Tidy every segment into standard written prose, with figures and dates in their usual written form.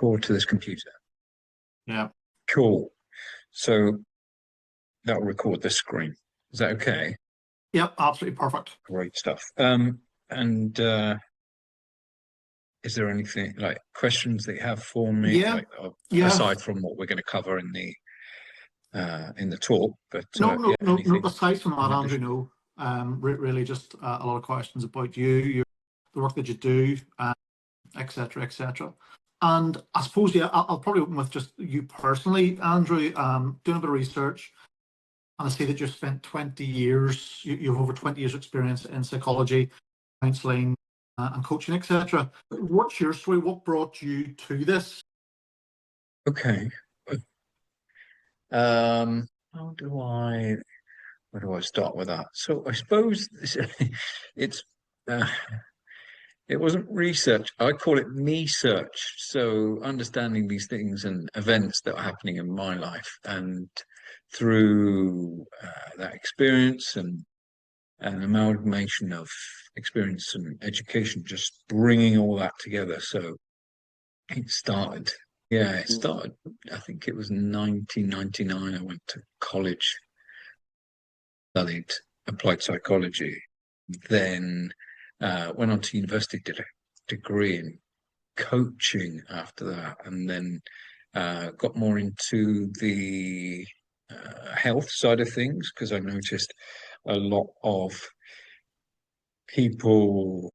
record to this computer. Yeah. Cool. So that'll record this screen. Is that okay? Yep, absolutely perfect. Great stuff. And is there anything like questions that you have for me? Yeah. Like, Yeah. aside from what we're going to cover in the talk, but No, anything aside from that, in Andrew, addition? no. Really just a lot of questions about you, the work that you do, etc., etc. And I suppose, yeah, I'll probably open with just you personally, Andrew, doing a bit of research. And I see that you've spent 20 years, you have over 20 years experience in psychology, counselling and coaching, etc. What's your story? What brought you to this? Okay. Where do I start with that? So I suppose it's it wasn't research. I call it me search. So understanding these things and events that are happening in my life, and through that experience and an amalgamation of experience and education, just bringing all that together. So it started. Yeah, it started. I think it was 1999. I went to college, studied applied psychology, then went on to university, did a degree in coaching after that, and then got more into the health side of things because I noticed a lot of people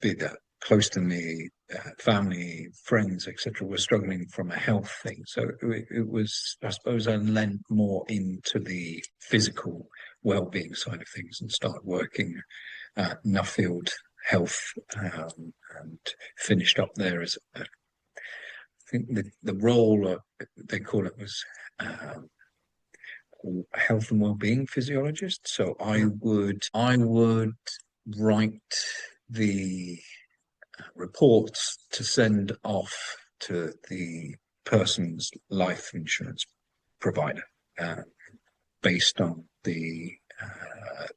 that close to me, family, friends, etc., were struggling from a health thing. So it was, I suppose, I lent more into the physical well-being side of things and started working at Nuffield Health, and finished up there as I think the role they call it was health and well-being physiologist. So I would write the reports to send off to the person's life insurance provider, based on the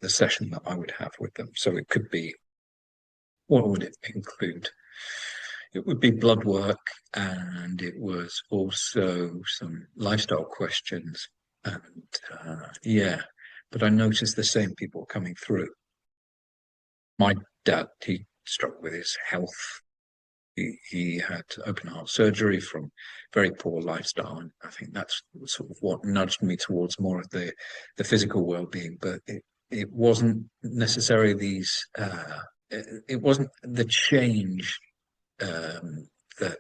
session that I would have with them. So it could be, what would it include? It would be blood work, and it was also some lifestyle questions, and but I noticed the same people coming through. My dad, he struggled with his health. He had open heart surgery from very poor lifestyle, and I think that's sort of what nudged me towards more of the physical well-being. But it wasn't necessarily these. It wasn't the change that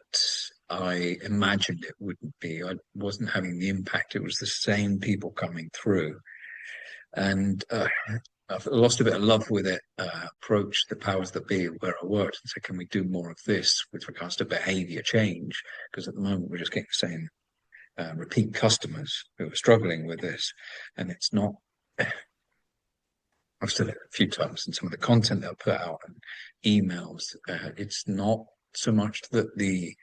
I imagined it wouldn't be. I wasn't having the impact. It was the same people coming through, and I've lost a bit of love with it. Approached the powers that be where I worked and said, "Can we do more of this with regards to behaviour change?" Because at the moment we're just getting the same repeat customers who are struggling with this, and it's not. I've said it a few times in some of the content that I put out and emails. It's not so much that the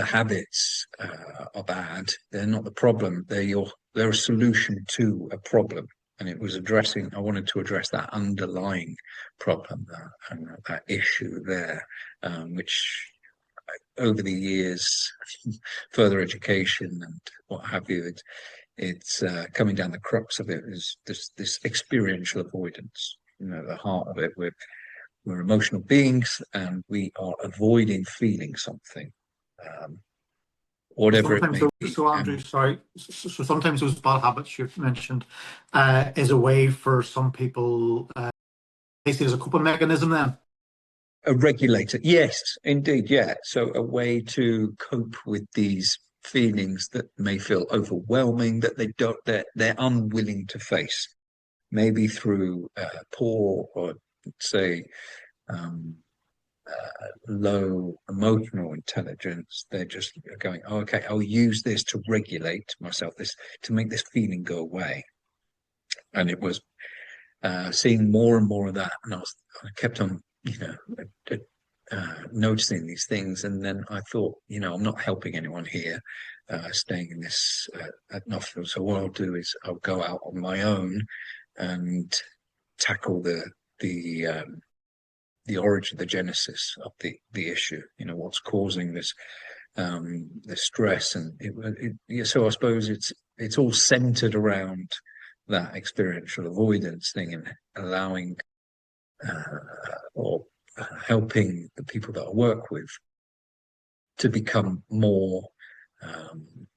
habits are bad. They're not the problem. They're a solution to a problem. And it was I wanted to address that underlying problem, that issue there, which over the years, further education and what have you, it's coming down the crux of it is this experiential avoidance. The heart of it. We're emotional beings, and we are avoiding feeling something, whatever it may be. So Andrew, sorry. So sometimes those bad habits you've mentioned is a way for some people. They see it as a coping mechanism. Then A regulator, yes, indeed, yeah. So a way to cope with these feelings that may feel overwhelming, that they're unwilling to face, maybe through poor, or say low emotional intelligence. They're just going, oh, okay, I'll use this to regulate myself, this to make this feeling go away. And it was seeing more and more of that, and I kept on, noticing these things. And then I thought, I'm not helping anyone here, staying in this at Nuffield. So what I'll do is I'll go out on my own and tackle the the origin, the genesis of the issue. You know, what's causing this the stress, and yeah, so I suppose it's all centered around that experiential avoidance thing, and allowing or helping the people that I work with to become more,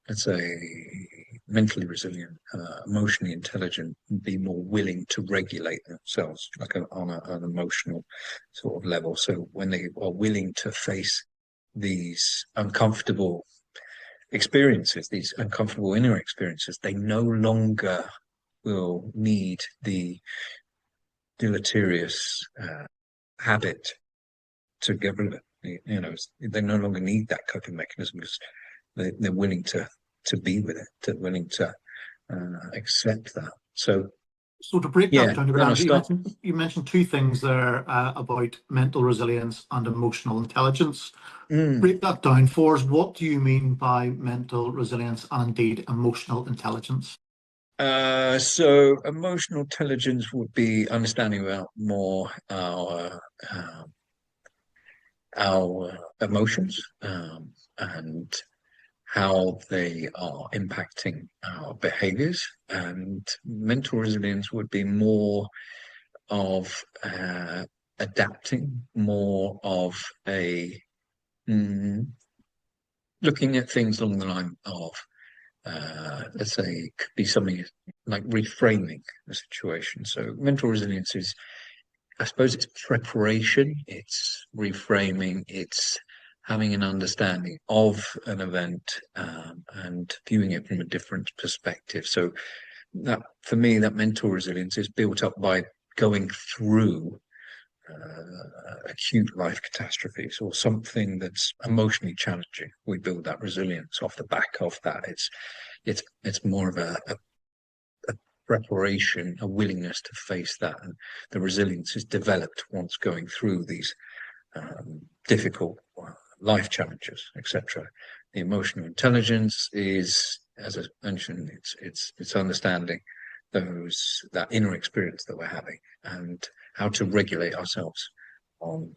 let's say, mentally resilient, emotionally intelligent, be more willing to regulate themselves, like on an emotional sort of level. So when they are willing to face these uncomfortable experiences, these uncomfortable inner experiences, they no longer will need the deleterious habit to get rid of it. You know, they no longer need that coping mechanism because they're willing to be with it, to willing to accept that. So to break that yeah, down a bit, then I Andrew, start. you mentioned two things there about mental resilience and emotional intelligence. Mm, Break that down for us. What do you mean by mental resilience and indeed emotional intelligence? so emotional intelligence would be understanding about more our emotions, and how they are impacting our behaviors. And mental resilience would be more of adapting, more of a looking at things along the line of, let's say, it could be something like reframing the situation. So mental resilience is, I suppose, it's preparation, it's reframing, it's having an understanding of an event, and viewing it from a different perspective. So that, for me, that mental resilience is built up by going through acute life catastrophes or something that's emotionally challenging. We build that resilience off the back of that. It's more of a preparation, a willingness to face that, and the resilience is developed once going through these difficult life challenges, etc. The emotional intelligence is, as I mentioned, it's understanding that inner experience that we're having and how to regulate ourselves on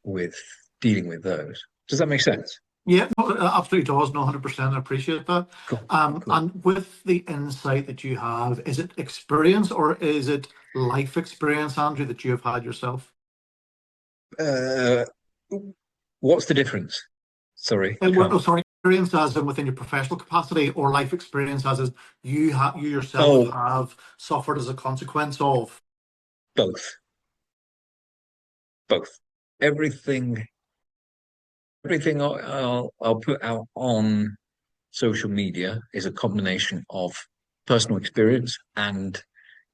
with dealing with those. Does that make sense? Yeah, no, it absolutely does. No, 100%. I appreciate that. Cool. Cool. And with the insight that you have, is it experience or is it life experience, Andrew, that you have had yourself? Uh, what's the difference? Sorry, I Well, no, can't. sorry, experience as in within your professional capacity, or life experience as in you yourself Oh, have suffered as a consequence of. both, both. Everything, everything I'll put out on social media is a combination of personal experience and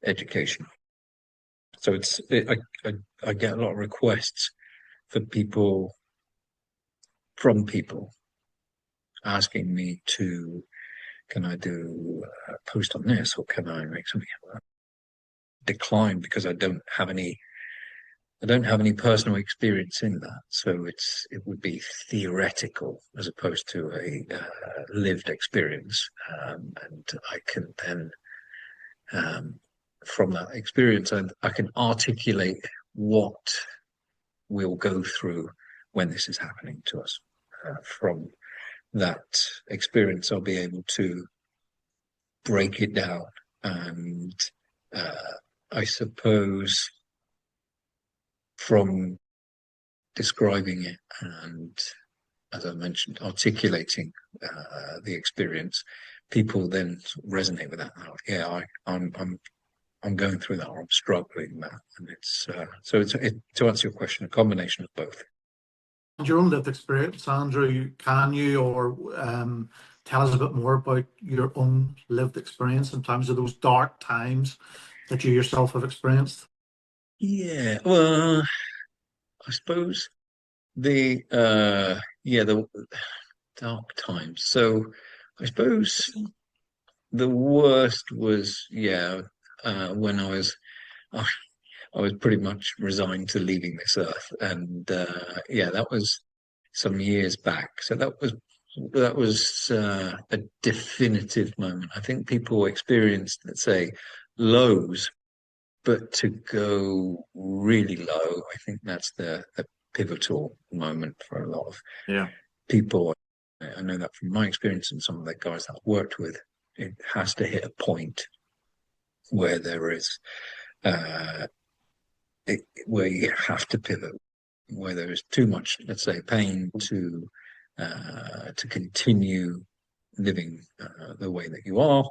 education. So I get a lot of requests for people from people asking me to, can I do a post on this, or can I make something decline because I don't have any personal experience in that. So it would be theoretical as opposed to a lived experience, and I can then, from that experience, I can articulate what we'll go through when this is happening to us. From that experience, I'll be able to break it down, and uh, I suppose from describing it and, as I mentioned, articulating the experience, people then sort of resonate with that. Yeah, I'm going through that, or I'm struggling with that, and to answer your question, a combination of both. And your own lived experience, Andrew, can you or tell us a bit more about your own lived experience in terms of those dark times that you yourself have experienced? Yeah, well, I suppose the dark times. So I suppose the worst was, when I, I was pretty much resigned to leaving this earth, and that was some years back. So that was a definitive moment. I think people experienced, let's say, lows but to go really low, I think that's the pivotal moment for a lot of Yeah. people. I know that from my experience and some of the guys that I've worked with. It has to hit a point where there is where you have to pivot, where there is too much, let's say, pain to continue living the way that you are.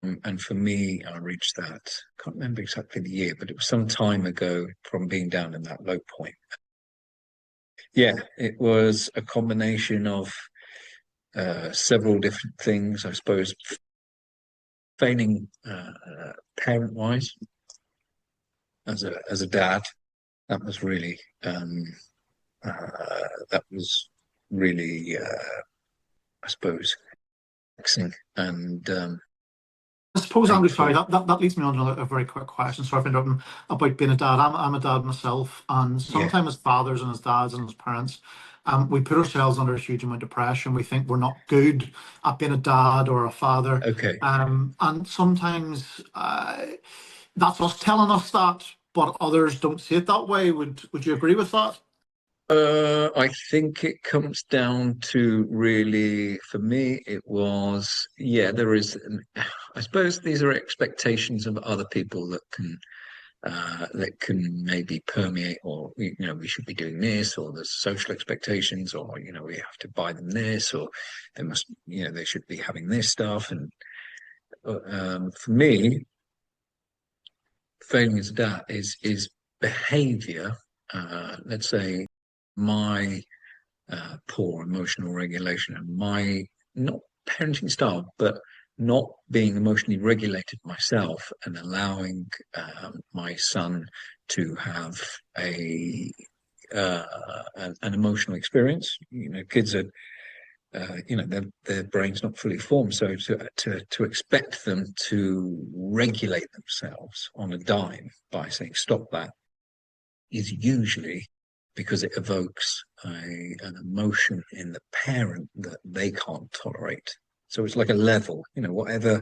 And for me, I reached that, can't remember exactly the year, but it was some time ago from being down in that low point. Yeah, it was a combination of several different things, I suppose. Failing parent-wise as a dad, that was really that was really I suppose vexing and I suppose, Andrew, sorry, painful. that leads me on to a very quick question. Sorry for interrupting, about being a dad. I'm a dad myself, and Yeah. sometimes as fathers and as dads and as parents, we put ourselves under a huge amount of pressure, and we think we're not good at being a dad or a father. Okay. And sometimes that's us telling us that, but others don't see it that way. Would you agree with that? I think it comes down to really, for me, it was, yeah, there is, I suppose these are expectations of other people that can maybe permeate, or we should be doing this, or there's social expectations, or we have to buy them this, or they must, they should be having this stuff. And for me, failing as a dad is behavior. Let's say my poor emotional regulation and my not parenting style, but not being emotionally regulated myself and allowing my son to have uh, an emotional experience. Kids are, their brain's not fully formed, so to expect them to regulate themselves on a dime by saying stop that is usually because it evokes an emotion in the parent that they can't tolerate. So it's like a level, whatever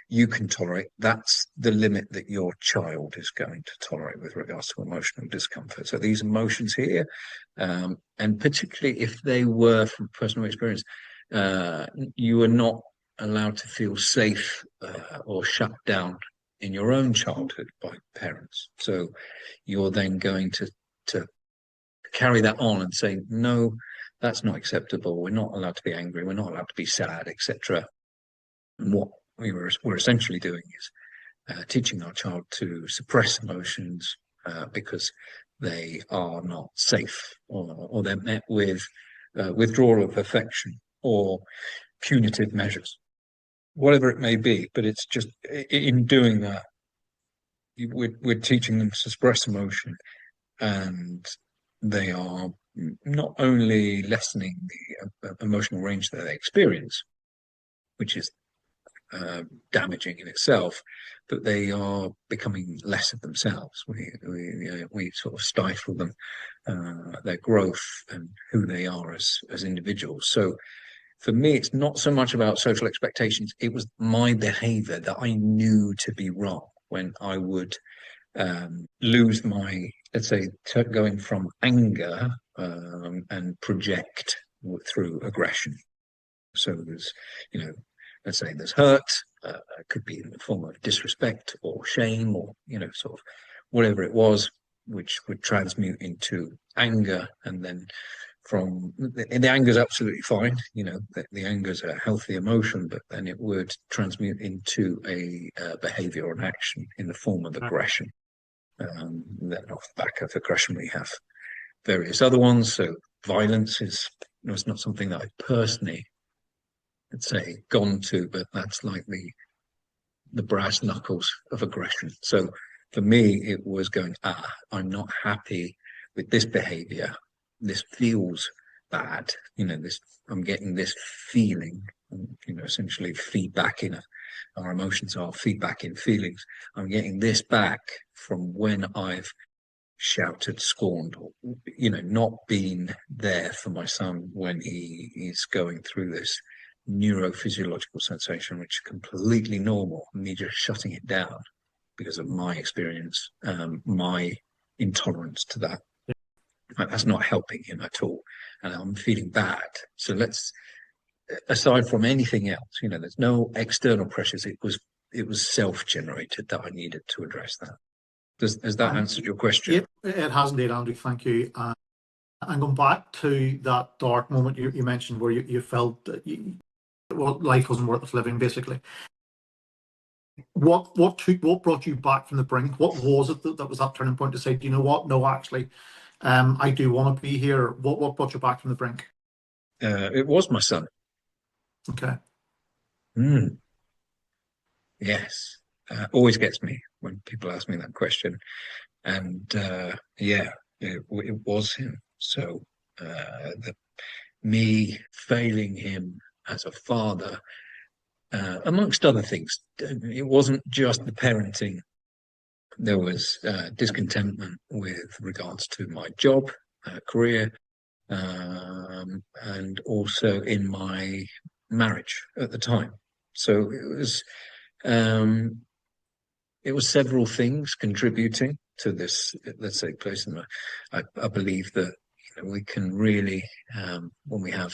you can tolerate, that's the limit that your child is going to tolerate with regards to emotional discomfort. So these emotions here, and particularly if they were from personal experience, you are not allowed to feel safe or shut down in your own childhood by parents. So you're then going to carry that on and say, no, that's not acceptable. We're not allowed to be angry. We're not allowed to be sad, etc. And what we're essentially doing is teaching our child to suppress emotions because they are not safe, or they're met with withdrawal of affection or punitive measures, whatever it may be. But it's just in doing that, we're teaching them to suppress emotion, and they are not only lessening the emotional range that they experience, which is damaging in itself, but they are becoming less of themselves. We sort of stifle them, their growth and who they are as individuals. So for me, it's not so much about social expectations. It was my behavior that I knew to be wrong when I would lose my, let's say, going from anger and project through aggression. So there's, let's say there's hurt, it could be in the form of disrespect or shame, or, sort of whatever it was, which would transmute into anger. And then the anger is absolutely fine, the anger is a healthy emotion, but then it would transmute into a behavior or an action in the form of aggression. Then off the back of aggression, we have various other ones. So violence is, it's not something that I personally, let's say, gone to, but that's like the brass knuckles of aggression. So for me, it was going, I'm not happy with this behavior. This feels bad. I'm getting this feeling, essentially feedback in our emotions are feedback in feelings. I'm getting this back from when I've shouted, scorned, or not been there for my son when he is going through this neurophysiological sensation, which is completely normal, and me just shutting it down. because of my experience, my intolerance to that. That's not helping him at all, and I'm feeling bad. So let's, aside from anything else, there's no external pressures. It was self-generated that I needed to address that. Has that answered your question? Yep, it has indeed, Andrew. Thank you. And going back to that dark moment you mentioned, where you felt that life wasn't worth living, basically. What brought you back from the brink? What was it that was that turning point to say, you know what? No, actually, I do want to be here. What brought you back from the brink? It was my son. Okay. Yes. Always gets me when people ask me that question. And yeah, it was him. So me failing him as a father, amongst other things, it wasn't just the parenting. There was discontentment with regards to my job, career, and also in my marriage at the time. So it was several things contributing to this, let's say, place in I believe that we can really, when we have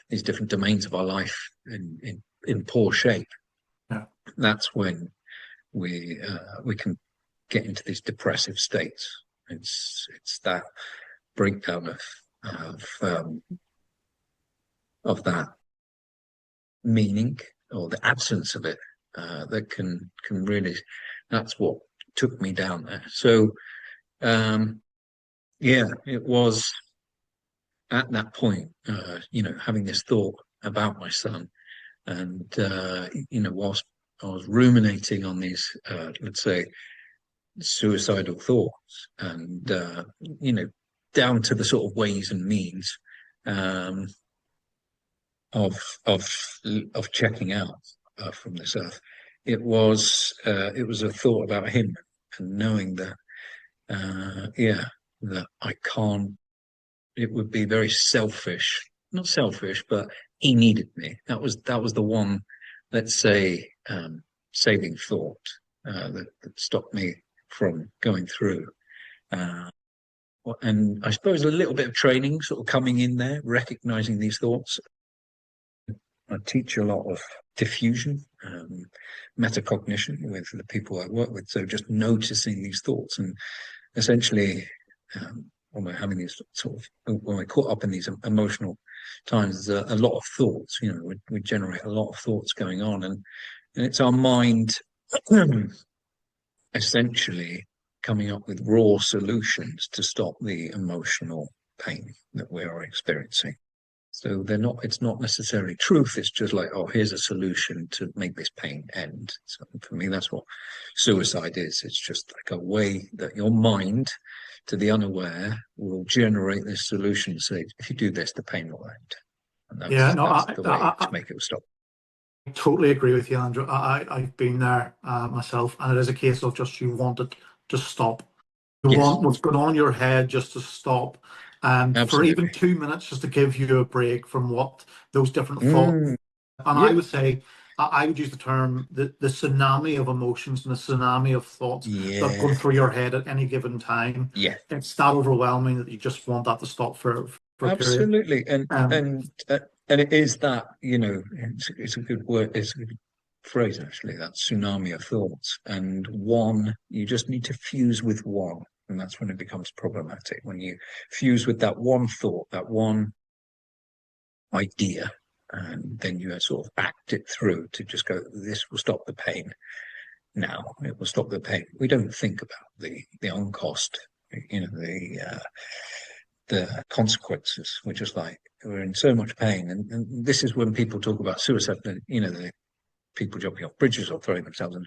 these different domains of our life in poor shape, Yeah. that's when we can get into these depressive states. It's that breakdown of that meaning, or the absence of it, that can really, that's what took me down there. So yeah, it was at that point, having this thought about my son, and whilst I was ruminating on these, let's say, suicidal thoughts, and down to the sort of ways and means of checking out from this earth. It was a thought about him, and knowing that that I can't. It would be very selfish, not selfish, but he needed me. That was the one, let's say, saving thought that stopped me from going through. And I suppose a little bit of training sort of coming in there, recognizing these thoughts. I teach a lot of diffusion, meta-cognition with the people I work with. So just noticing these thoughts, and essentially, when we're having these when we're caught up in these emotional times, there's a lot of thoughts. We generate a lot of thoughts going on, and it's our mind essentially coming up with raw solutions to stop the emotional pain that we are experiencing. So it's not necessarily truth. It's just like, oh, here's a solution to make this pain end. So for me, that's what suicide is. It's just like a way that your mind, to the unaware, will generate this solution. Say, if you do this, the pain will end. And that's the way to make it stop. I totally agree with you, Andrew. I've been there myself, and it is a case of just you want it to stop. You want what's going on in your head just to stop, for even 2 minutes, just to give you a break from what those different thoughts. And I would say, I would use the term the tsunami of emotions and the tsunami of thoughts that are going through your head at any given time. Yeah, it's that overwhelming that you just want that to stop for absolutely. A period. And it is that, it's a good word, it's a good phrase actually, that tsunami of thoughts. And you just need to fuse with one. And that's when it becomes problematic. When you fuse with that one thought, that one idea, and then you sort of act it through to just go, this will stop the pain. Now it will stop the pain. We don't think about the on cost, the consequences. We're just like, we're in so much pain. And this is when people talk about suicide, the people jumping off bridges or throwing themselves in.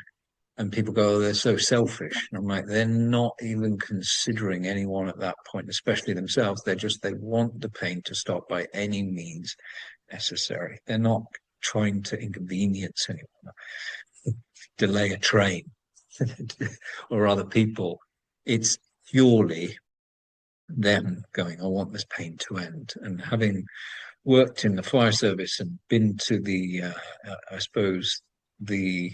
And people go, oh, they're so selfish. And I'm like, they're not even considering anyone at that point, especially themselves. They want the pain to stop by any means necessary. They're not trying to inconvenience anyone, delay a train or other people. It's purely them going, I want this pain to end. And having worked in the fire service and been to the, I suppose, the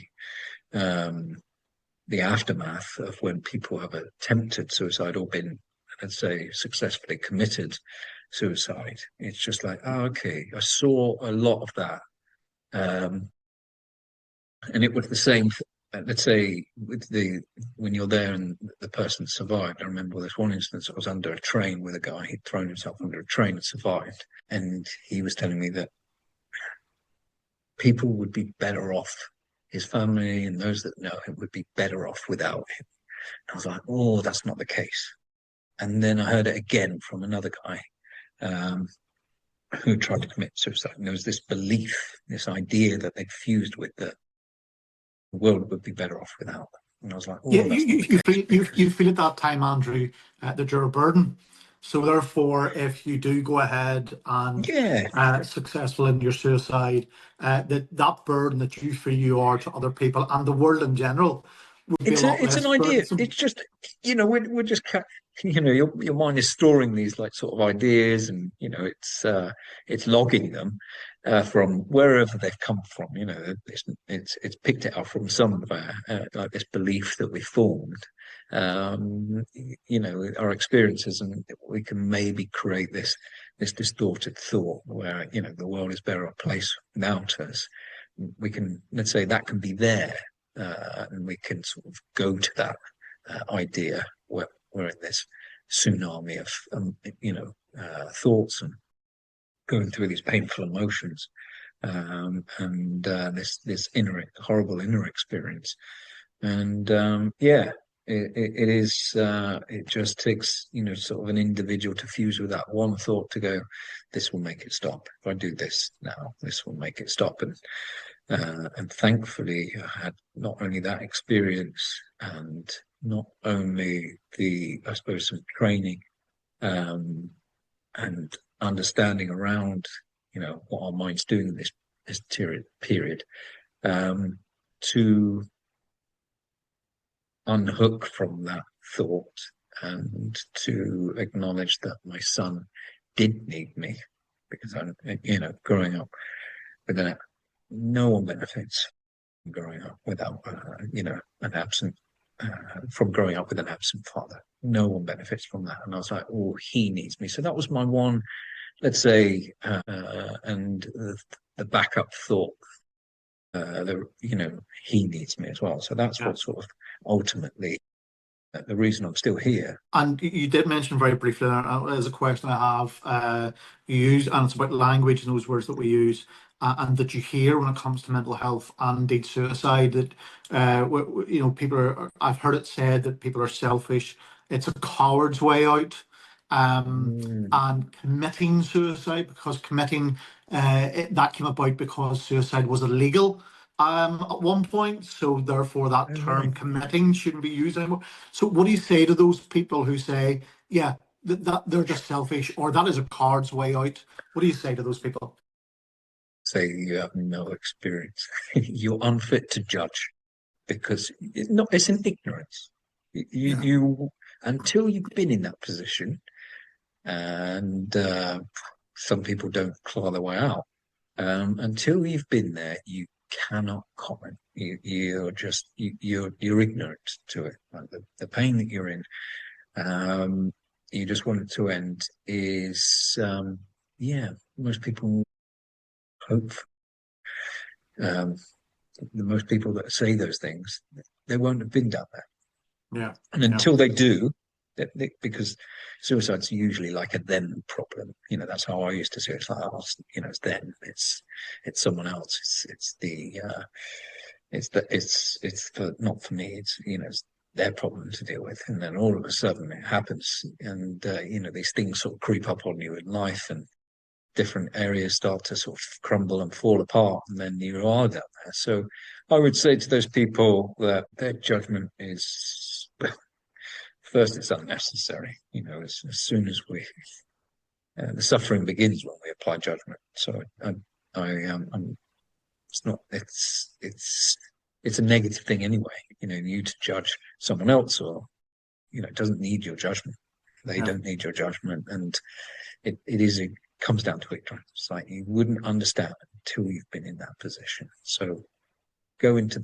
the aftermath of when people have attempted suicide or been, let's say, successfully committed suicide. It's just like, oh, okay, I saw a lot of that. And it was the same, let's say, with when you're there and the person survived. I remember this one instance, I was under a train with a guy. He'd thrown himself under a train and survived. And he was telling me that people would be better off, his family and those that know him would be better off without him. And I was like, oh, that's not the case. And then I heard it again from another guy who tried to commit suicide. And there was this belief, this idea that they'd fused with, that the world would be better off without them. And I was like, Yeah, oh, that's not the case. you feel at that time, Andrew, that you're a burden. So therefore, if you do go ahead and Yeah, successful in your suicide, that burden that you feel you are to other people and the world in general would be a lot it's less an idea. burdensome. It's just, we're just, your mind is storing these like sort of ideas, and it's logging them from wherever they've come from. It's picked it up from somewhere, like this belief that we formed. Our experiences, and we can maybe create this distorted thought where the world is better a place without us. We can, let's say, that can be there. And we can sort of go to that idea where we're in this tsunami of thoughts and going through these painful emotions, and this horrible inner experience. And it is it just takes sort of an individual to fuse with that one thought to go, this will make it stop. If I do this now, this will make it stop. And thankfully, I had not only that experience and not only I suppose, some training and understanding around, what our mind's doing in this period, to unhook from that thought and to acknowledge that my son did need me, because I'm, growing up with that. No one benefits from growing up without, an absent, from growing up with an absent father. No one benefits from that. And I was like, oh, he needs me. So that was my one, let's say, and the backup thought, he needs me as well. So that's what sort of ultimately the reason I'm still here. And you did mention very briefly, as a question I have, you use, and it's about language and those words that we use, and that you hear when it comes to mental health and indeed suicide, that people are, I've heard it said that people are selfish. It's a coward's way out. And committing suicide, because committing that came about because suicide was illegal at one point, so therefore that term committing shouldn't be used anymore. So what do you say to those people who say, yeah, that they're just selfish, or that is a coward's way out? What do you say to those people? Say you have no experience. You're unfit to judge, because it's an ignorance. You until you've been in that position, and some people don't claw their way out. Until you've been there, you cannot comment. You're ignorant to it. Like the pain that you're in, you just want it to end. Is most people hope. The most people that say those things, they won't have been down there. Yeah. And until they do, because suicide's usually like a them problem. That's how I used to see it. It's like, it's them. It's someone else. It's not for me. It's their problem to deal with. And then all of a sudden it happens, and these things sort of creep up on you in life, and different areas start to sort of crumble and fall apart, and then you are down there. So I would say to those people that their judgment is, first, it's unnecessary. As soon as the suffering begins when we apply judgment. So it's a negative thing anyway. You to judge someone else, or it doesn't need your judgment. They don't need your judgment, and it comes down to ignorance. It's like you wouldn't understand until you've been in that position. So go into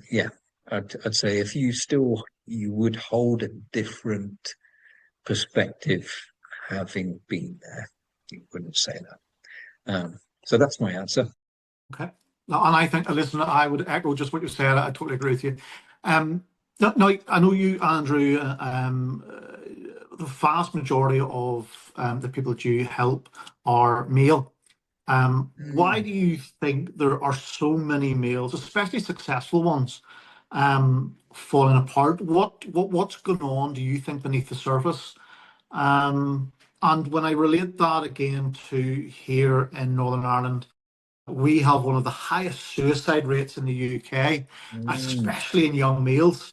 I'd say if you still you would hold a different perspective having been there. You wouldn't say that. So that's my answer. Okay. And I think, listen, I would echo just what you said. I totally agree with you. Now, I know you, Andrew, the vast majority of the people that you help are male. Why do you think there are so many males, especially successful ones, falling apart? What's going on, do you think, beneath the surface? And when I relate that again to here in Northern Ireland, we have one of the highest suicide rates in the UK, especially in young males.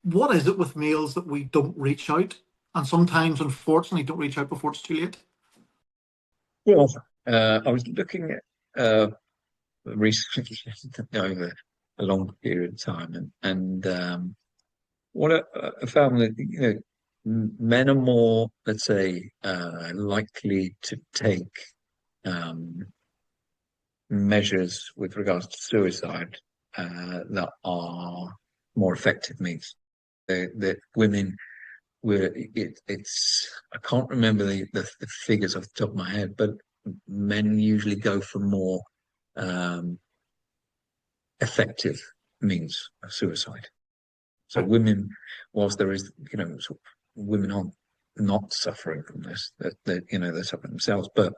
What is it with males that we don't reach out, and sometimes, unfortunately, don't reach out before it's too late? Well, I was looking at research over a long period of time, and what I found that men are more, let's say, likely to take measures with regards to suicide that are more effective means. That women were it's I can't remember the figures off the top of my head, but men usually go for more effective means of suicide. So women, whilst there is, sort of, women aren't not suffering from this, that they're suffering themselves, but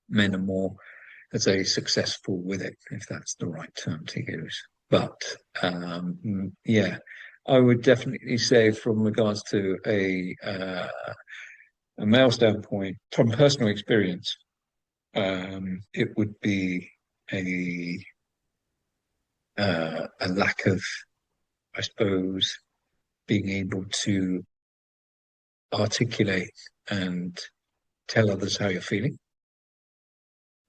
men are more, let's say, successful with it, if that's the right term to use. But yeah, I would definitely say, from regards to a male standpoint, from personal experience, it would be a lack of, I suppose, being able to articulate and tell others how you're feeling.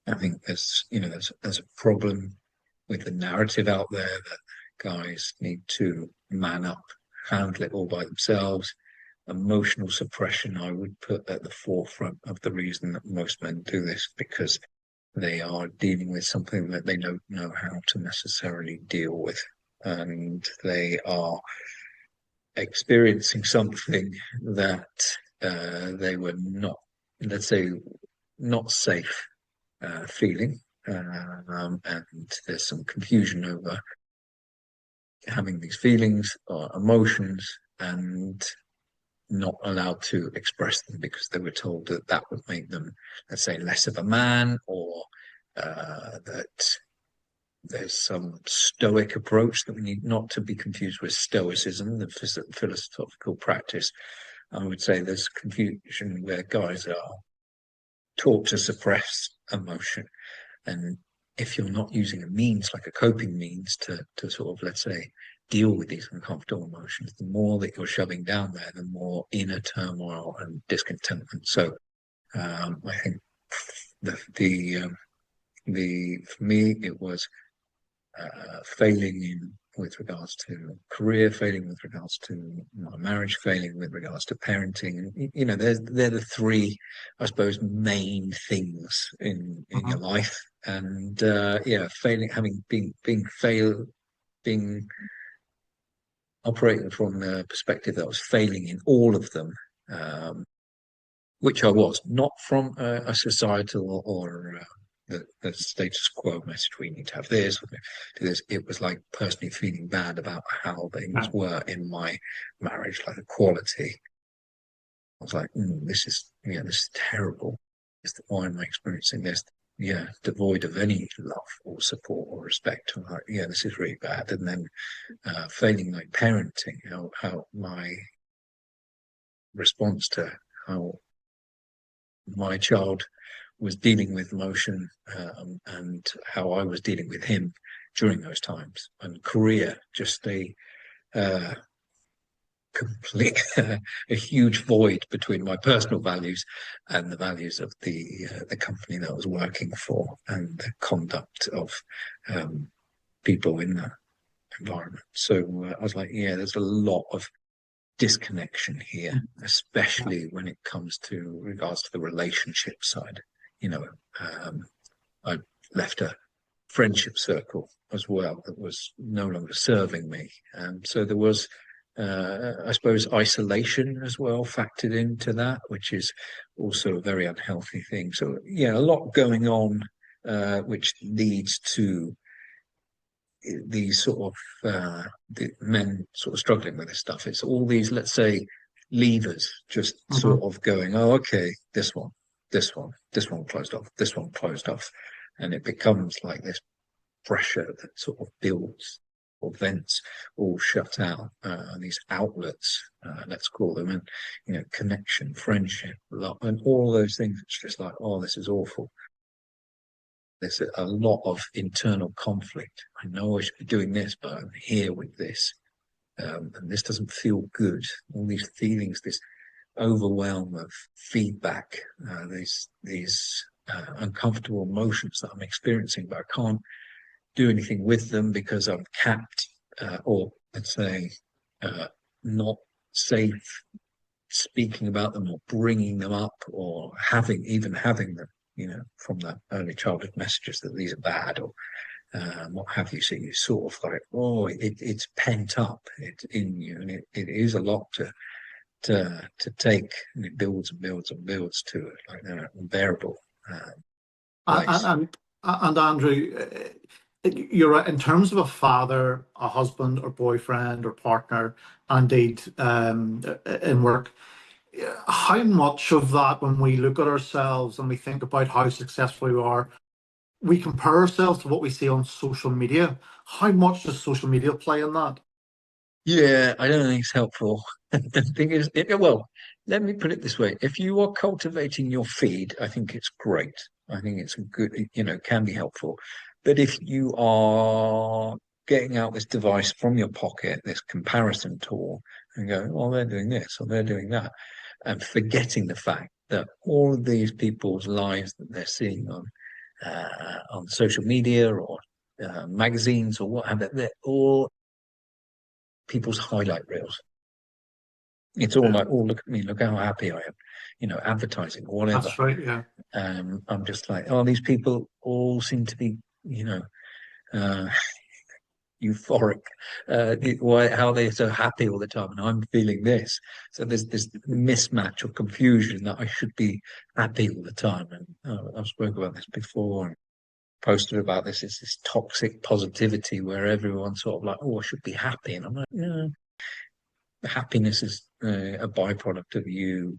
I think there's a problem with the narrative out there that guys need to man up, handle it all by themselves. Emotional suppression, I would put at the forefront of the reason that most men do this, because they are dealing with something that they don't know how to necessarily deal with, and they are experiencing something that they were not, let's say, not safe feeling, and there's some confusion over having these feelings or emotions and not allowed to express them because they were told that that would make them, let's say, less of a man, or that there's some stoic approach that we need not to be confused with stoicism, the philosophical practice. I would say there's confusion where guys are taught to suppress emotion, and if you're not using a means like a coping means to sort of, let's say, deal with these uncomfortable emotions, the more that you're shoving down there, the more inner turmoil and discontentment. So I think for me it was failing in with regards to career, failing with regards to my marriage, failing with regards to parenting. And, they're the three, I suppose, main things in your life. And failing, being operating from the perspective that I was failing in all of them, which I was, not from a societal or the status quo message, we need to have this, do this. It was like personally feeling bad about how things were in my marriage, like the quality. I was like, this is terrible. Why am I experiencing this? Yeah, devoid of any love or support or respect. I'm like, yeah, this is really bad. And then failing like parenting, how my response to how my child was dealing with emotion, and how I was dealing with him during those times. And career, just a complete, a huge void between my personal values and the values of the company that I was working for, and the conduct of people in that environment. So I was like, yeah, there's a lot of disconnection here, especially when it comes to regards to the relationship side. I left a friendship circle as well that was no longer serving me. So there was I suppose isolation as well factored into that, which is also a very unhealthy thing. So yeah, a lot going on, which leads to these sort of the men sort of struggling with this stuff. It's all these, let's say, levers just Mm-hmm. sort of going, oh, okay, this one closed off, this one closed off, and it becomes like this pressure that sort of builds or vents all shut out, these outlets, let's call them, and connection, friendship, love, and all those things. It's just like, oh, this is awful. There's a lot of internal conflict. I know I should be doing this, but I'm here with this, and this doesn't feel good. All these feelings, this overwhelm of feedback, these uncomfortable emotions that I'm experiencing, but I can't do anything with them because I'm capped, or let's say, not safe speaking about them or bringing them up or even having them, from that early childhood messages that these are bad or what have you. So you sort of like, oh, it's pent up, it's in you, and it is a lot to take, and it builds and builds and builds to like an unbearable place. And Andrew, you're right. In terms of a father, a husband, or boyfriend, or partner, and indeed in work, how much of that, when we look at ourselves and we think about how successful we are, we compare ourselves to what we see on social media? How much does social media play in that? Yeah, I don't think it's helpful. The thing is, well, let me put it this way. If you are cultivating your feed, I think it's great. I think it's good, can be helpful. But if you are getting out this device from your pocket, this comparison tool, and going, oh, they're doing this or they're doing that, and forgetting the fact that all of these people's lives that they're seeing on social media or magazines or what have you, they're all people's highlight reels. It's all Yeah, like, oh, look at me, look how happy I am, advertising or whatever. that's right. Yeah, I'm just like, oh, these people all seem to be, uh, euphoric. How they're so happy all the time, and I'm feeling this. So there's this mismatch or confusion that I should be happy all the time. And I've spoken about this before and posted about this. It's this toxic positivity where everyone's sort of like, oh, I should be happy, and I'm like, no, happiness is a byproduct of you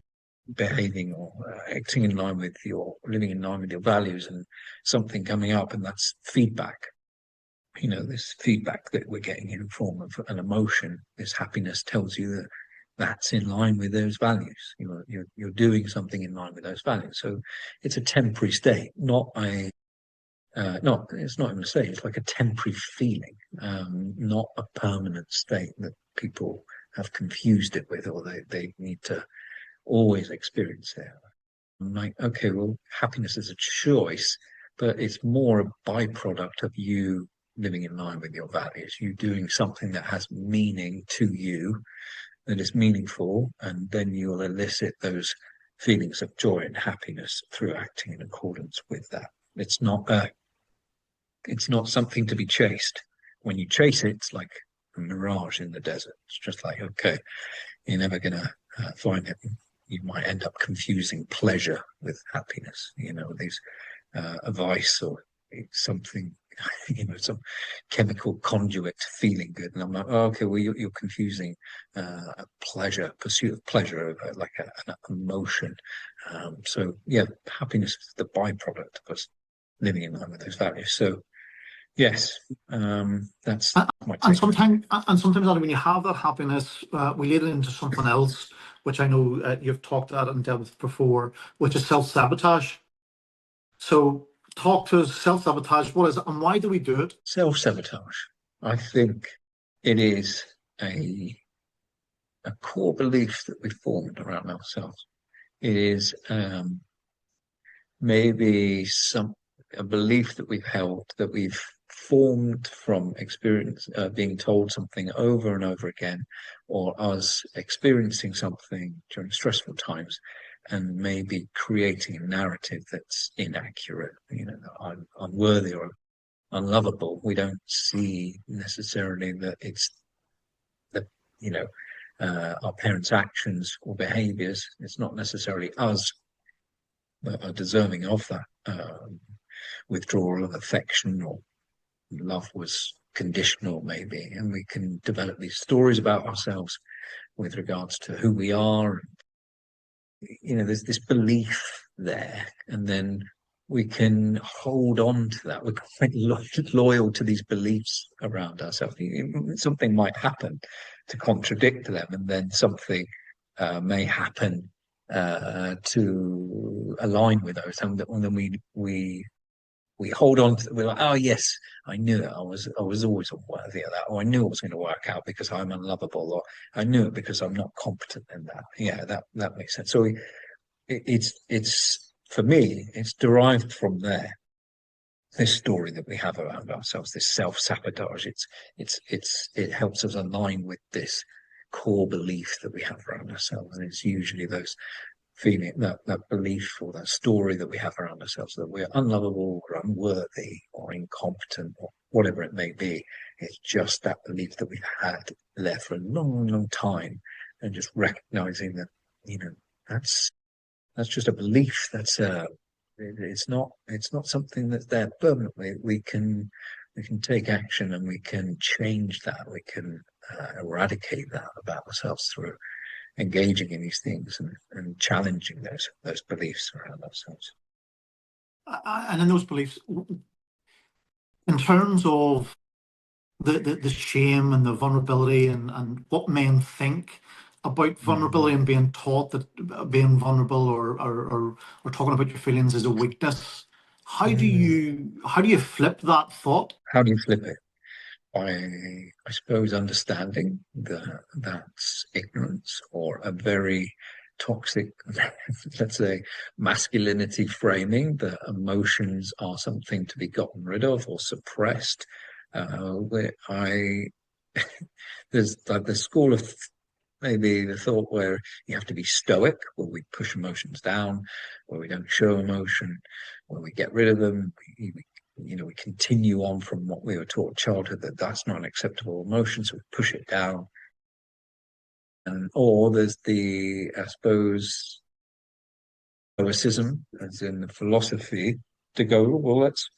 behaving or acting in line with your living in line with your values and something coming up, and that's feedback. This feedback that we're getting in the form of an emotion. This happiness tells you that that's in line with those values. You're doing something in line with those values. So it's a temporary state, not a not it's not even a state. It's like a temporary feeling, not a permanent state that people have confused it with, or they need to always experience it. I'm like, okay, well, happiness is a choice, but it's more a byproduct of you living in line with your values, you doing something that has meaning to you, that is meaningful, and then you'll elicit those feelings of joy and happiness through acting in accordance with that. It's not something to be chased. When you chase it, it's like a mirage in the desert. It's just like, okay, you're never gonna find it. You might end up confusing pleasure with happiness. These a vice or something, some chemical conduit to feeling good. And I'm like, oh, okay, well, you're confusing a pleasure, pursuit of pleasure, like an emotion. So yeah, happiness is the byproduct of us living in line with those values. So yes, that's and, my take on it. and sometimes Andy, when you have that happiness, we lead it into something else, which I know you've talked about and dealt with before, which is self-sabotage. So talk to us, self-sabotage, what is it and why do we do it? Self-sabotage. I think it is a core belief that we've formed around ourselves. It is maybe a belief that we've held, that we've formed from experience, being told something over and over again, or us experiencing something during stressful times, and maybe creating a narrative that's inaccurate, unworthy or unlovable. We don't see necessarily that it's the, our parents' actions or behaviors. It's not necessarily us that are deserving of that withdrawal of affection, or love was conditional maybe, and we can develop these stories about ourselves with regards to who we are. There's this belief there, and then we can hold on to that. We're quite loyal to these beliefs around ourselves. Something might happen to contradict them, and then something may happen to align with those, and then we hold on to. We're like, oh yes, I knew it. I was always unworthy of that, or I knew it was going to work out because I'm unlovable, or I knew it because I'm not competent in that. Yeah, that makes sense. So it's for me, it's derived from there. This story that we have around ourselves, this self-sabotage, it helps us align with this core belief that we have around ourselves, and it's usually those feeling, that belief or that story that we have around ourselves, that we're unlovable or unworthy or incompetent or whatever it may be. It's just that belief that we've had there for a long time, and just recognizing that that's just a belief. It's not something that's there permanently. We can take action, and we can change that. We can eradicate that about ourselves through engaging in these things and challenging those beliefs around ourselves. And in those beliefs, in terms of the shame and the vulnerability and what men think about vulnerability, and being taught that being vulnerable or talking about your feelings is a weakness, how do you flip that thought? How do you flip it? I suppose understanding that's ignorance, or a very toxic, let's say, masculinity framing, that emotions are something to be gotten rid of or suppressed. There's like the school of maybe the thought where you have to be stoic, where we push emotions down, where we don't show emotion, where we get rid of them. We continue on from what we were taught in childhood, that that's not an acceptable emotion, so we push it down. Or there's I suppose, stoicism, as in the philosophy, to go, well, let's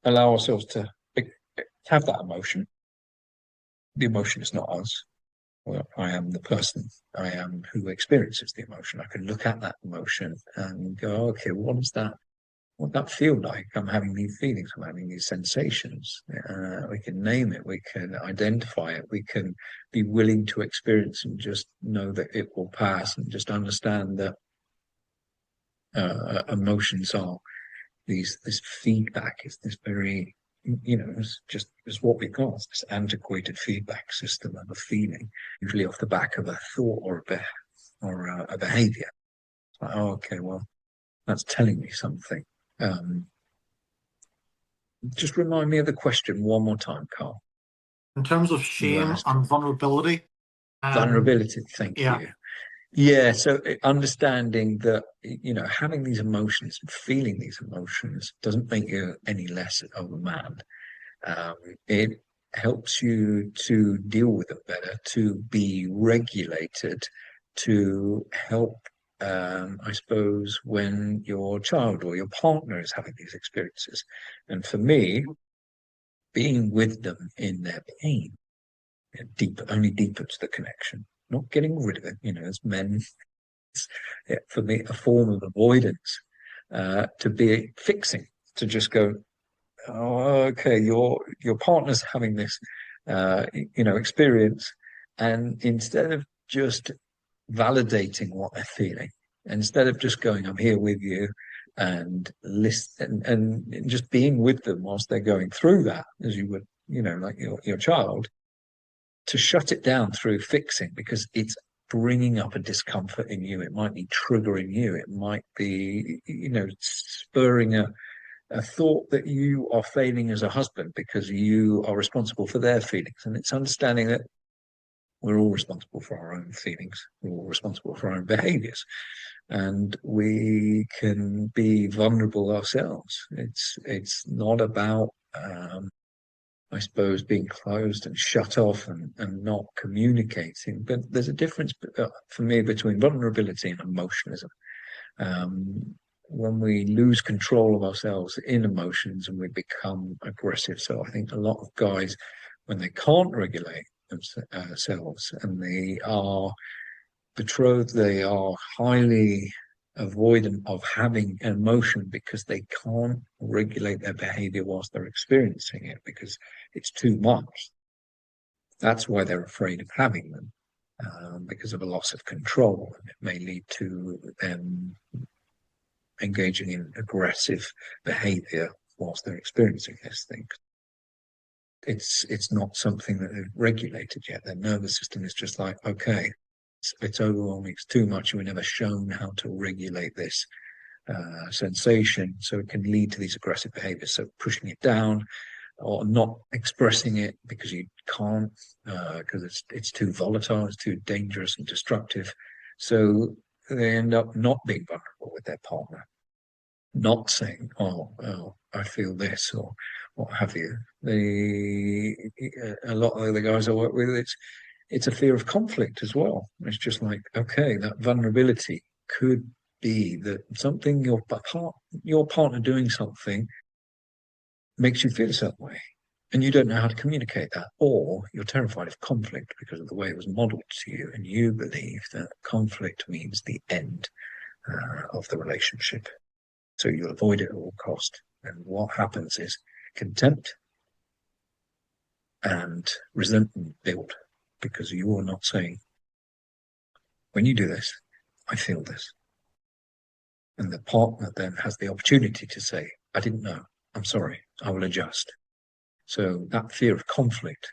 allow ourselves to have that emotion. The emotion is not us. Well, I am the person. I am who experiences the emotion. I can look at that emotion and go, okay, what that feel like? I'm having these feelings, I'm having these sensations. We can name it, we can identify it, we can be willing to experience and just know that it will pass, and just understand that emotions are this feedback, is this very, it's what we've got, this antiquated feedback system of a feeling, usually off the back of a thought or a behavior. Like, oh, okay, well, that's telling me something. Just remind me of the question one more time, Carl. In terms of shame and vulnerability. Vulnerability, thank yeah. you. Yeah, so understanding that, having these emotions and feeling these emotions doesn't make you any less of a man. It helps you to deal with them better, to be regulated, to help, I suppose, when your child or your partner is having these experiences. And for me, being with them in their pain only deepens the connection, not getting rid of it. As men, for me, a form of avoidance, to be fixing, to just go, oh, okay, your partner's having this, experience, and instead of just validating what they're feeling, instead of just going, I'm here with you, and listen and just being with them whilst they're going through that, as you would, like your child, to shut it down through fixing, because it's bringing up a discomfort in you. It might be triggering you. It might be, spurring a thought that you are failing as a husband because you are responsible for their feelings. And it's understanding that we're all responsible for our own feelings. We're all responsible for our own behaviors. And we can be vulnerable ourselves. It's not about I suppose, being closed and shut off and not communicating. But there's a difference for me between vulnerability and emotionalism. When we lose control of ourselves in emotions and we become aggressive. So I think a lot of guys, when they can't regulate themselves and they are betrothed, they are highly avoidant of having an emotion because they can't regulate their behavior whilst they're experiencing it because it's too much. That's why they're afraid of having them, because of a loss of control. And it may lead to them engaging in aggressive behavior whilst they're experiencing this thing. It's not something that they've regulated yet. Their nervous system is just like, okay, it's overwhelming, it's too much, and we're never shown how to regulate this sensation, so it can lead to these aggressive behaviors. So pushing it down or not expressing it because you can't, because it's too volatile, it's too dangerous and destructive. So they end up not being vulnerable with their partner, not saying, oh, I feel this or what have you. A lot of the guys I work with, it's a fear of conflict as well. It's just like, okay, that vulnerability could be that something your partner doing something makes you feel a certain way, and you don't know how to communicate that, or you're terrified of conflict because of the way it was modeled to you, and you believe that conflict means the end of the relationship. So you'll avoid it at all cost. And what happens is contempt and resentment build because you are not saying, when you do this, I feel this. And the partner then has the opportunity to say, I didn't know, I'm sorry, I will adjust. So that fear of conflict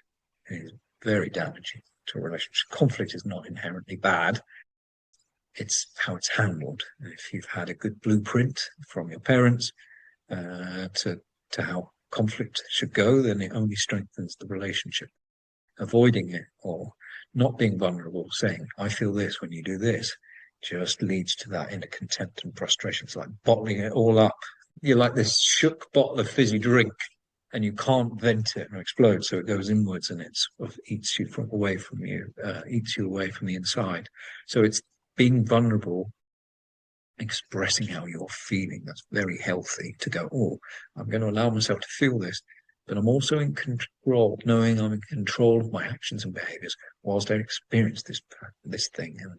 is very damaging to a relationship. Conflict is not inherently bad. It's how it's handled. And if you've had a good blueprint from your parents to how conflict should go, then it only strengthens the relationship. Avoiding it or not being vulnerable, saying, I feel this when you do this, just leads to that inner contempt and frustration. It's like bottling it all up. You're like this shook bottle of fizzy drink and you can't vent it or explode. So it goes inwards and it sort of eats you away from the inside. So it's being vulnerable, expressing how you're feeling. That's very healthy to go, oh, I'm going to allow myself to feel this, but I'm also in control, knowing I'm in control of my actions and behaviors whilst I experience this thing. And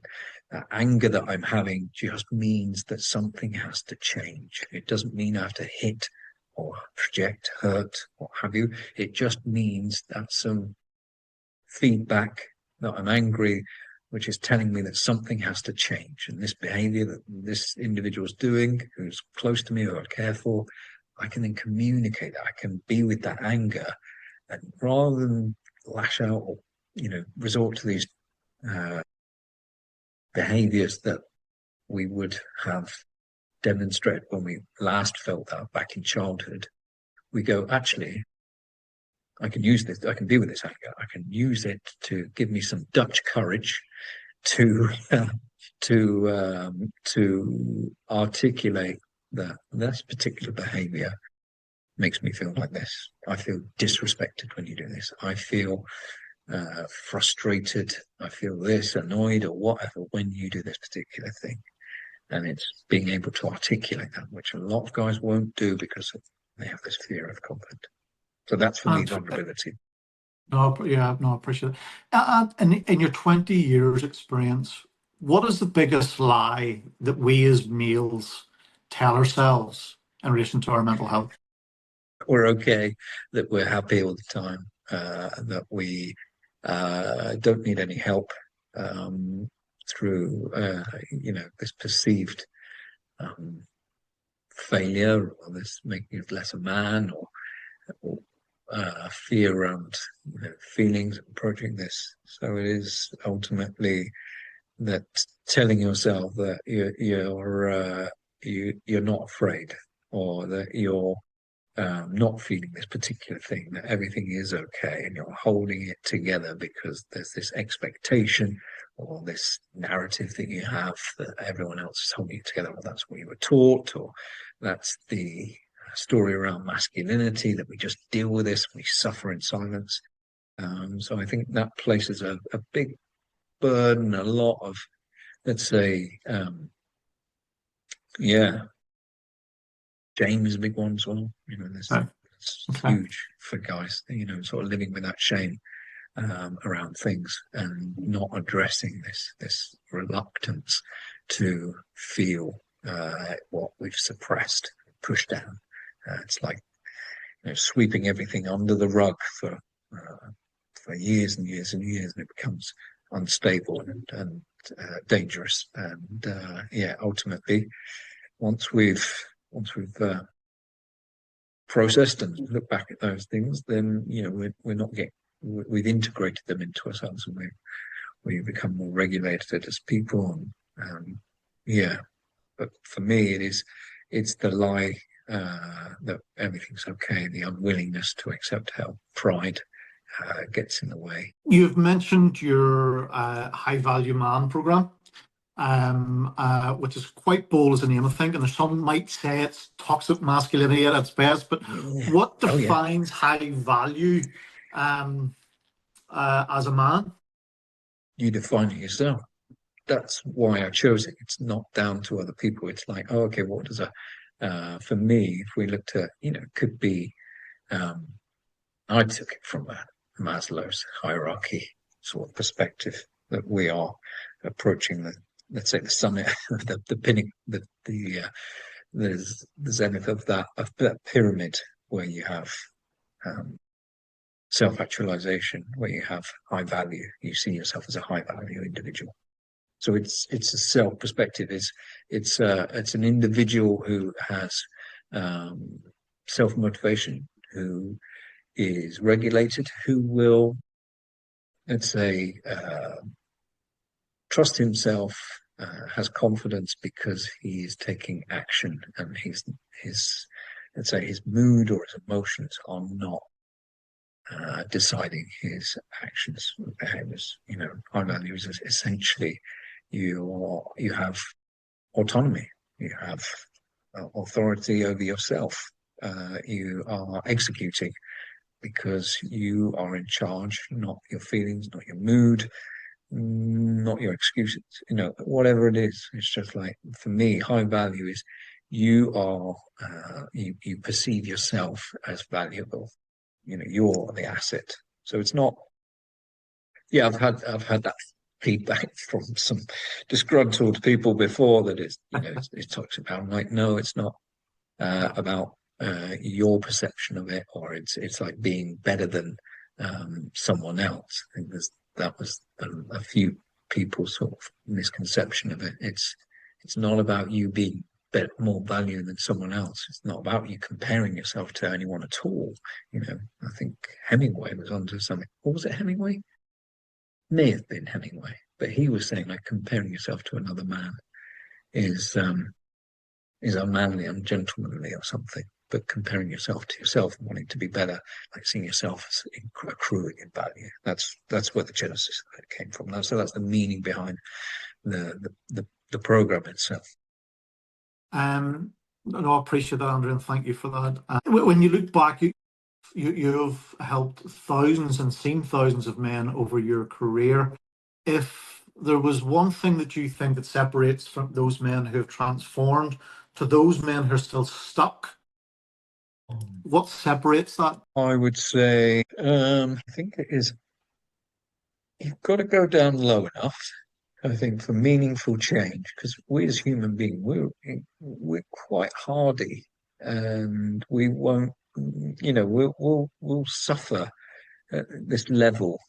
that anger that I'm having just means that something has to change. It doesn't mean I have to hit or project, hurt, what have you. It just means that some feedback that I'm angry, which is telling me that something has to change. And this behavior that this individual is doing, who's close to me or I care for, I can then communicate that. I can be with that anger. And rather than lash out or, resort to these behaviors that we would have demonstrated when we last felt that back in childhood, we go, actually, I can use this, I can be with this anger. I can use it to give me some Dutch courage to articulate that this particular behavior makes me feel like this. I feel disrespected when you do this. I feel frustrated. I feel this, annoyed or whatever when you do this particular thing. And it's being able to articulate that, which a lot of guys won't do because they have this fear of conflict. So that's for me vulnerability. No, yeah, no, I appreciate it. And in your 20 years experience, what is the biggest lie that we as males tell ourselves in relation to our mental health? We're okay, that we're happy all the time, that we don't need any help through, this perceived failure or this making us less a man or fear around feelings approaching this. So it is ultimately that telling yourself that you're not afraid or that you're not feeling this particular thing, that everything is okay and you're holding it together because there's this expectation or this narrative that you have that everyone else is holding it together. Well, that's what you were taught, or that's the story around masculinity, that we just deal with this, we suffer in silence. So I think that places a big burden, a lot of, let's say, yeah, shame is a big one as well. You know, Okay. it's Okay. huge for guys, you know, sort of living with that shame around things and not addressing this reluctance to feel what we've suppressed, pushed down. It's like, you know, sweeping everything under the rug for years and years and years, and it becomes unstable and dangerous. And yeah, ultimately, once we've processed and looked back at those things, then you know we're not getting, we've integrated them into ourselves, and we become more regulated as people. And yeah, but for me, it's the lie that everything's okay, the unwillingness to accept help, pride gets in the way. You've mentioned your High Value Man program, which is quite bold as a name, I think, and some might say it's toxic masculinity at its best. But Yeah. what Oh yeah. defines high value as a man? You define it yourself. That's why I chose it. It's not down to other people. It's like, oh, okay, what does for me, if we looked at, you know, it could be, I took it from a Maslow's hierarchy sort of perspective, that we are approaching let's say the summit, the pinnacle, the zenith of that pyramid, where you have self-actualization, where you have high value. You see yourself as a high value individual. So it's a self perspective. It's an individual who has self motivation, who is regulated, who will, let's say, trust himself, has confidence because he is taking action, and his let's say his mood or his emotions are not deciding his actions and behaviors. You know, high value is essentially you have autonomy, you have authority over yourself, you are executing because you are in charge, not your feelings, not your mood, not your excuses, you know, whatever it is. It's just like, for me, high value is you are you perceive yourself as valuable. You know, you're the asset. So it's not, yeah, I've had that feedback from some disgruntled people before, that it's, you know, it talks about, I'm like, no, it's not about your perception of it, or it's like being better than someone else. I think that was a few people's sort of misconception of it. It's not about you being better, more value than someone else. It's not about you comparing yourself to anyone at all. You know, I think Hemingway was onto something. What was it, Hemingway? May have been Hemingway, but he was saying, like, comparing yourself to another man is unmanly, ungentlemanly, or something. But comparing yourself to yourself and wanting to be better, like seeing yourself as accruing in value. That's where the genesis of it came from. So that's the meaning behind the program itself. No, I appreciate that, Andrew, and thank you for that. When you look back, you've helped thousands and seen thousands of men over your career. If there was one thing that you think that separates from those men who have transformed to those men who are still stuck, what separates that? I would say, I think it is, you've got to go down low enough, I think, for meaningful change, because we as human beings, we're quite hardy, and we won't, you know, we'll suffer at this level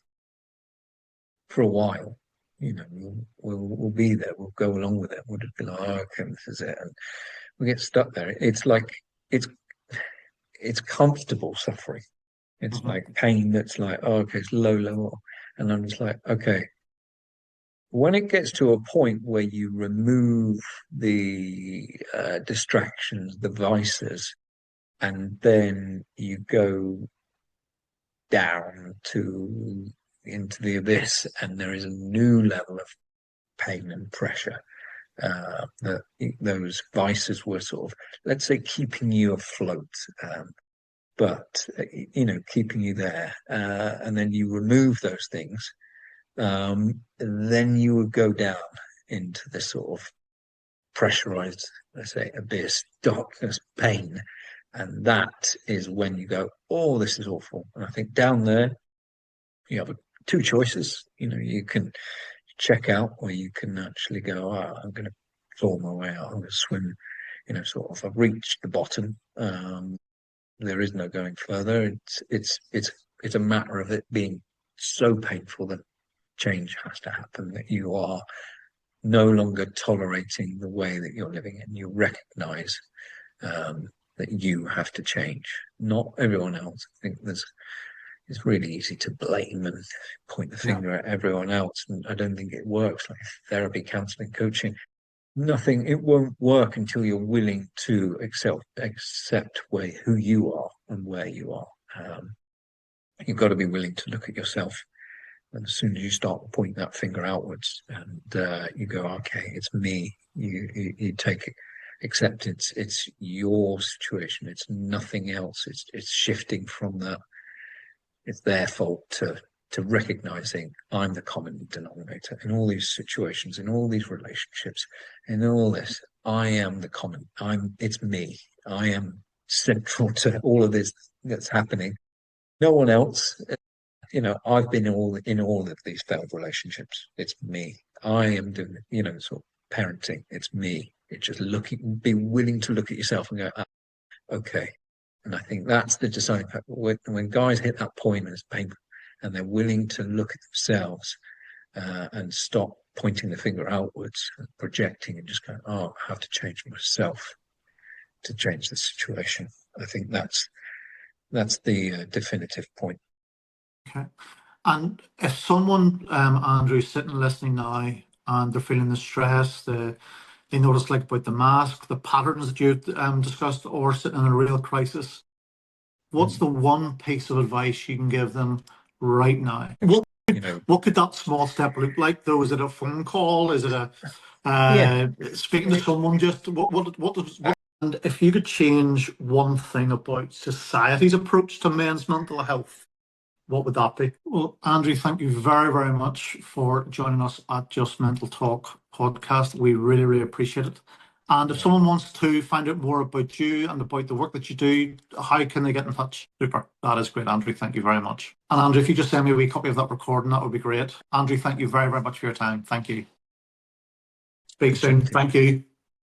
for a while. You know, we'll be there. We'll go along with it. We'll just be like, oh, okay, this is it, and we get stuck there. It's like it's comfortable suffering. It's Mhm. like pain that's like, oh, okay, it's low, and I'm just like, okay. When it gets to a point where you remove the distractions, the vices, and then you go down to into the abyss, and there is a new level of pain and pressure, that those vices were sort of, let's say, keeping you afloat, but keeping you there, and then you remove those things, then you would go down into this sort of pressurized, let's say, abyss, darkness, pain, and that is when you go, oh, this is awful. And I think down there you have two choices. You can check out, or you can actually go, oh, I'm going to claw my way out, I'm going to swim, sort of, I've reached the bottom. There is no going further. It's a matter of it being so painful that change has to happen, that you are no longer tolerating the way that you're living, and you recognize that you have to change, not everyone else. I think it's really easy to blame and point the finger at everyone else, and I don't think it works. Like therapy, counseling, coaching, nothing. It won't work until you're willing to accept who you are and where you are. You've got to be willing to look at yourself. And as soon as you start pointing that finger outwards, and you go, okay, it's me. You take acceptance. It's your situation. It's nothing else. It's shifting from that. It's their fault to recognizing I'm the common denominator in all these situations, in all these relationships, in all this. I am the common. It's me. I am central to all of this that's happening. No one else. I've been in all of these failed relationships. It's me. I am doing, sort of parenting. It's me. It's just be willing to look at yourself and go, okay. And I think that's the deciding factor. When guys hit that point and it's painful, and they're willing to look at themselves and stop pointing the finger outwards, and projecting, and just go, oh, I have to change myself to change the situation. I think that's the definitive point. Okay. And if someone, Andrew, is sitting listening now and they're feeling the stress, they notice like about the mask, the patterns that you've discussed, or sitting in a real crisis, what's the one piece of advice you can give them right now? What could that small step look like though? Is it a phone call? Is it speaking to someone? Just what does and if you could change one thing about society's approach to men's mental health, what would that be? Well, Andrew, thank you very, very much for joining us at Just Mental Talk podcast. We really, really appreciate it. And if someone wants to find out more about you and about the work that you do, how can they get in touch? Super. That is great, Andrew. Thank you very much. And Andrew, if you just send me a wee copy of that recording, that would be great. Andrew, thank you very, very much for your time. Thank you. Speak soon. Thank you.